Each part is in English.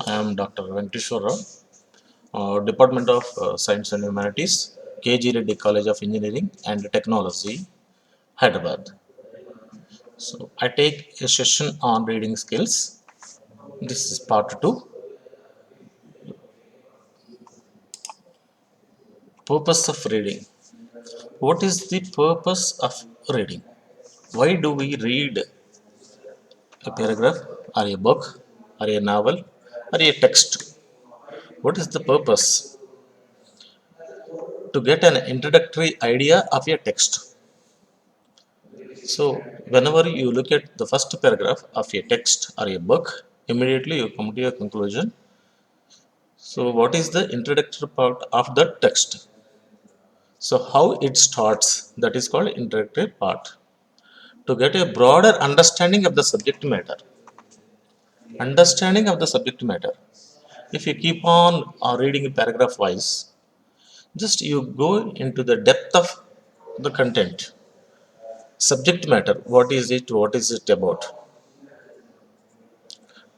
I am Dr. Venkateshwar Rao, Department of Science and Humanities, KG Reddy College of Engineering and Technology, Hyderabad. So, I take a session on reading skills. This is part 2. Purpose of reading. What is the purpose of reading? Why do we read a paragraph or a book or a novel or a text? What is the purpose? To get an introductory idea of a text. So, whenever you look at the first paragraph of a text or a book, immediately you come to a conclusion. So, what is the introductory part of the text? So, how it starts, that is called introductory part. To get a broader understanding of the subject matter. Understanding of the subject matter. If you keep on reading paragraph wise, just you go into the depth of the content. Subject matter, what is it about?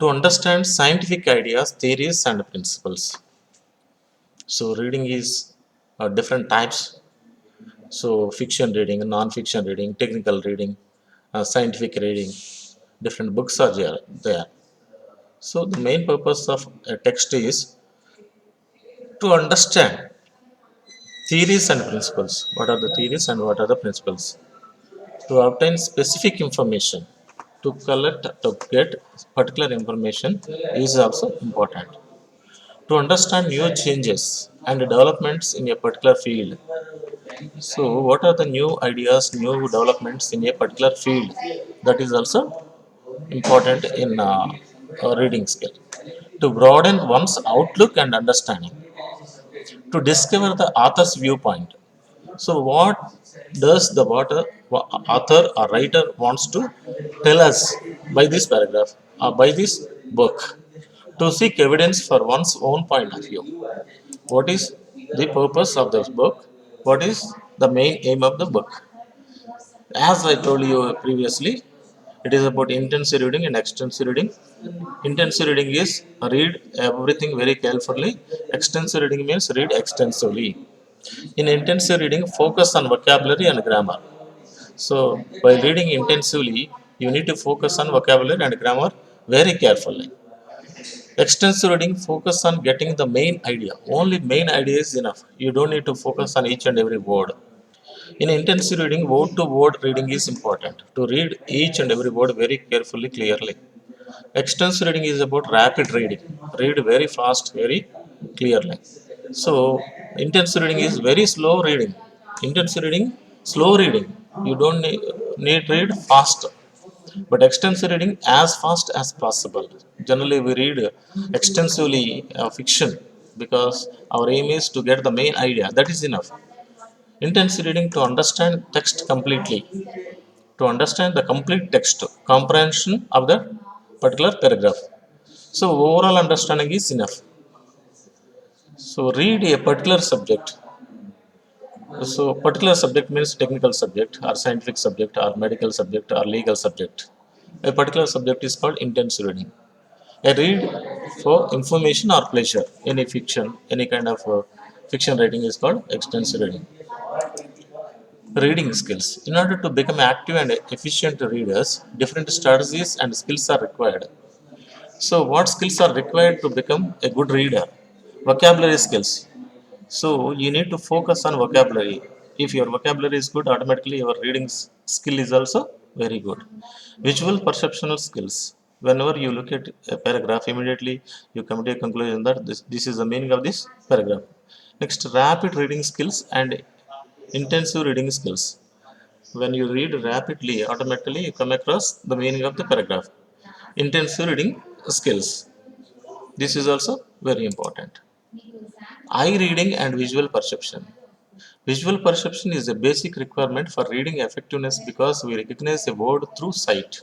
To understand scientific ideas, theories, and principles. So, reading is different types. So, fiction reading, non-fiction reading, technical reading, scientific reading. Different books are there. So, the main purpose of a text is to understand theories and principles. What are the theories and what are the principles? To obtain specific information, to get particular information is also important. To understand new changes and developments in a particular field. So, what are the new ideas, new developments in a particular field? That is also important in a reading skill. To broaden one's outlook and understanding. To discover the author's viewpoint. So, what does the author or writer wants to tell us by this paragraph or by this book? To seek evidence for one's own point of view. What is the purpose of this book? What is the main aim of the book? As I told you previously, it is about intensive reading and extensive reading. Intensive reading is read everything very carefully. Extensive reading means read extensively. In intensive reading, focus on vocabulary and grammar. So, by reading intensively, you need to focus on vocabulary and grammar very carefully. Extensive reading focus on getting the main idea. Only main idea is enough. You don't need to focus on each and every word. In intensive reading, word to word reading is important. To read each and every word very carefully, clearly. Extensive reading is about rapid reading. Read very fast, very clearly. So, intensive reading is very slow reading. Intensive reading, slow reading. You don't need read fast, but extensive reading as fast as possible. Generally, we read extensively fiction because our aim is to get the main idea. That is enough. Intensive reading to understand text completely, to understand the complete text, comprehension of the particular paragraph. So, overall understanding is enough. So, read a particular subject. So, particular subject means technical subject, or scientific subject, or medical subject, or legal subject. A particular subject is called intensive reading. I read for information or pleasure. Any fiction, any kind of fiction writing is called extensive reading. Reading skills. In order to become active and efficient readers, different strategies and skills are required. So, what skills are required to become a good reader? Vocabulary skills. So, you need to focus on vocabulary. If your vocabulary is good, automatically your reading skill is also very good. Visual perceptual skills. Whenever you look at a paragraph, immediately you come to a conclusion that this is the meaning of this paragraph. Next, rapid reading skills and intensive reading skills. When you read rapidly, automatically you come across the meaning of the paragraph. Intensive reading skills. This is also very important. Eye reading and visual perception. Visual perception is a basic requirement for reading effectiveness because we recognize a word through sight.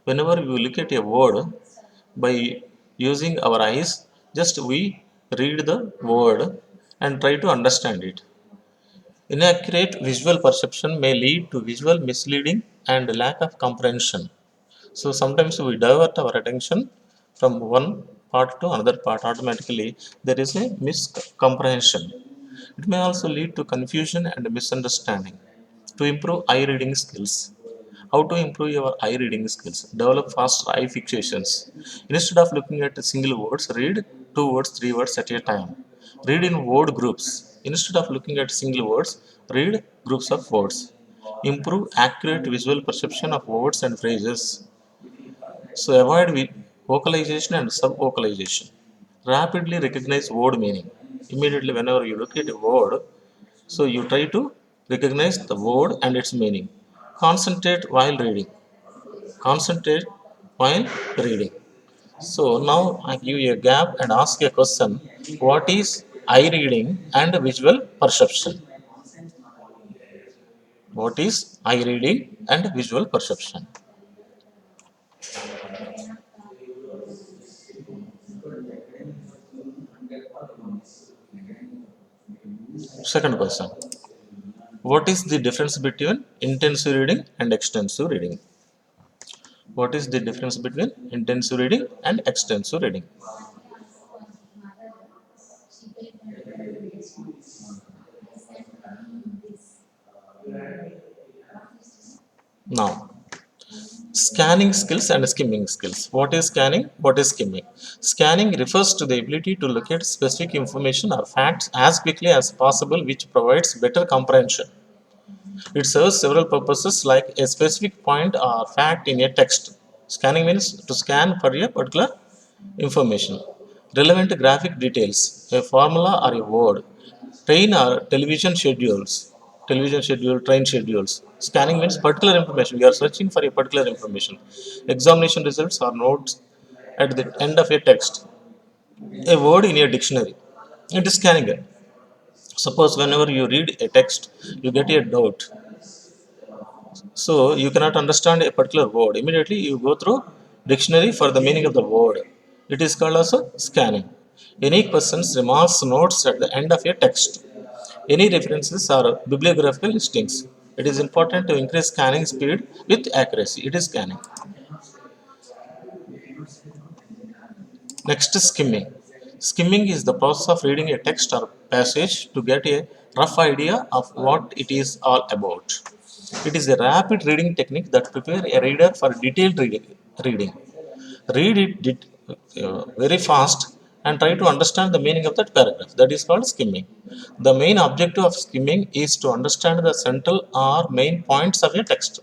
Whenever we look at a word by using our eyes, just we read the word and try to understand it. Inaccurate visual perception may lead to visual misleading and lack of comprehension. So sometimes we divert our attention from one part to another part, automatically there is a miscomprehension. It may also lead to confusion and misunderstanding. To improve eye reading skills. How to improve your eye reading skills? Develop fast eye fixations. Instead of looking at single words, read two words, three words at a time. Read in word groups. Instead of looking at single words, read groups of words. Improve accurate visual perception of words and phrases. So avoid vocalization and sub-vocalization. Rapidly recognize word meaning. Immediately whenever you look at a word, so you try to recognize the word and its meaning. Concentrate while reading. Concentrate while reading. So now I give you a gap and ask a question. What is eye reading and visual perception? What is eye reading and visual perception? Second question. What is the difference between intensive reading and extensive reading? What is the difference between intensive reading and extensive reading? Now, scanning skills and skimming skills. What is scanning? What is skimming? Scanning refers to the ability to locate specific information or facts as quickly as possible, which provides better comprehension. It serves several purposes like a specific point or fact in a text. Scanning means to scan for a particular information. Relevant graphic details, a formula or a word. Train or television schedule, train schedules. Scanning means particular information. We are searching for a particular information. Examination results or notes at the end of a text. A word in a dictionary. It is scanning it. Suppose whenever you read a text, you get a doubt. So you cannot understand a particular word. Immediately you go through dictionary for the meaning of the word. It is called also scanning. Any questions, remarks, notes at the end of a text. Any references or bibliographical listings. It is important to increase scanning speed with accuracy. It is scanning. Next is skimming. Skimming is the process of reading a text or passage to get a rough idea of what it is all about. It is a rapid reading technique that prepares a reader for detailed reading. Read it very fast and try to understand the meaning of that paragraph. That is called skimming. The main objective of skimming is to understand the central or main points of a text.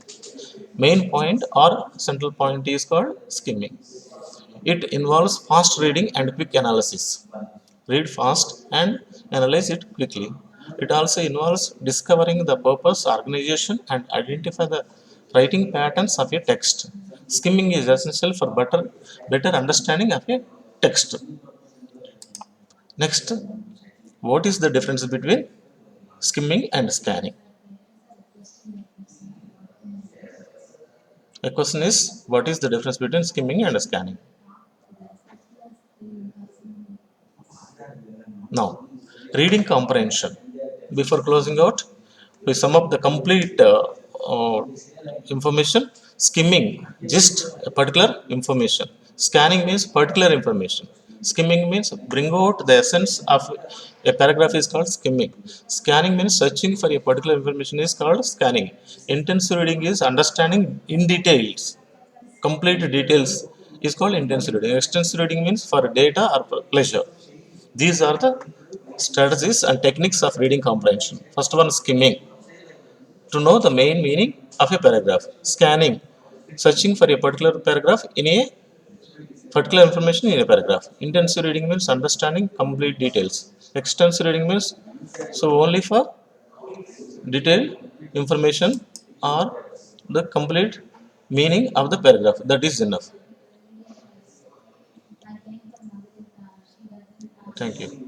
Main point or central point is called skimming. It involves fast reading and quick analysis. Read fast and analyze it quickly. It also involves discovering the purpose, organization, and identify the writing patterns of a text. Skimming is essential for better understanding of a text. Next, what is the difference between skimming and scanning? The question is, what is the difference between skimming and scanning? Now, reading comprehension. Before closing out, we sum up the complete information. Skimming, just a particular information. Scanning means particular information. Skimming means bring out the essence of a paragraph is called skimming. Scanning means searching for a particular information is called scanning. Intensive reading is understanding in details. Complete details is called intensive reading. Extensive reading means for data or pleasure. These are the strategies and techniques of reading comprehension. First one, skimming, to know the main meaning of a paragraph. Scanning, searching for a particular paragraph in a particular information in a paragraph. Intensive reading means understanding complete details. Extensive reading means so only for detailed information or the complete meaning of the paragraph. That is enough. Thank you.